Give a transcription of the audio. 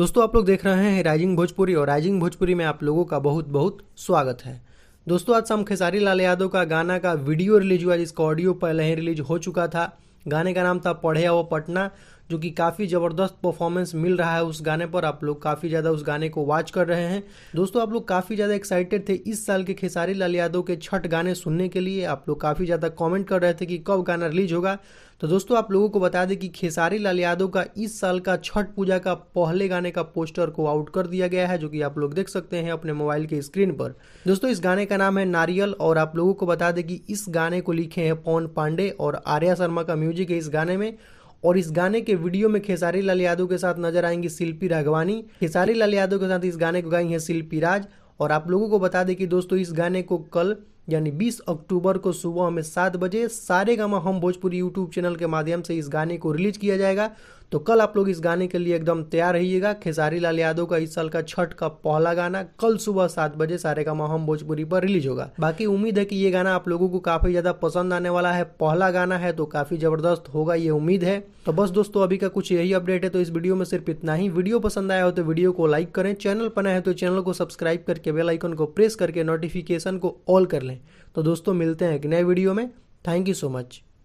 दोस्तों आप लोग देख रहे हैं राइजिंग भोजपुरी और राइजिंग भोजपुरी में आप लोगों का बहुत बहुत स्वागत है। दोस्तों आज शाम खेसारी लाल यादव का गाना का वीडियो रिलीज हुआ, जिसका ऑडियो पहले ही रिलीज हो चुका था। गाने का नाम था पढ़े वो पटना, जो कि काफ़ी ज़बरदस्त परफॉर्मेंस मिल रहा है उस गाने पर। आप लोग काफ़ी ज़्यादा उस गाने को वॉच कर रहे हैं। दोस्तों आप लोग काफ़ी ज़्यादा एक्साइटेड थे इस साल के खेसारी लाल यादव के छठ गाने सुनने के लिए। आप लोग काफ़ी ज़्यादा कमेंट कर रहे थे कि कब गाना रिलीज होगा। तो दोस्तों आप लोगों को बता दें कि खेसारी लाल यादव का इस साल का छठ पूजा का पहले गाने का पोस्टर को आउट कर दिया गया है, जो कि आप लोग देख सकते हैं अपने मोबाइल के स्क्रीन पर। दोस्तों इस गाने का नाम है नारियल, और आप लोगों को बता दें कि इस गाने को लिखे हैं पवन पांडे और आर्या शर्मा का म्यूजिक है इस गाने में। और इस गाने के वीडियो में खेसारी लाल यादव के साथ नजर आएंगी शिल्पी राघवानी। खेसारी लाल यादव के साथ इस गाने को गाई है शिल्पी राज। और आप लोगों को बता दें कि दोस्तों इस गाने को कल यानी 20 अक्टूबर को सुबह में 7 बजे सारेगामा हम भोजपुरी यूट्यूब चैनल के माध्यम से इस गाने को रिलीज किया जाएगा। तो कल आप लोग इस गाने के लिए एकदम तैयार रहिएगा। खेसारी लाल यादव का इस साल का छठ का पहला गाना कल सुबह 7 बजे सारेगामा हम भोजपुरी पर रिलीज होगा। बाकी उम्मीद है कि ये गाना आप लोगों को काफी ज्यादा पसंद आने वाला है। पहला गाना है तो काफी जबरदस्त होगा, ये उम्मीद है। तो बस दोस्तों अभी का कुछ यही अपडेट है। तो इस वीडियो में सिर्फ इतना ही। वीडियो पसंद आया हो तो वीडियो को लाइक करें, चैनल पर नए है तो चैनल को सब्सक्राइब करके बेल आइकन को प्रेस करके नोटिफिकेशन को ऑल कर लें। तो दोस्तों मिलते हैं एक नए वीडियो में। Thank you so much.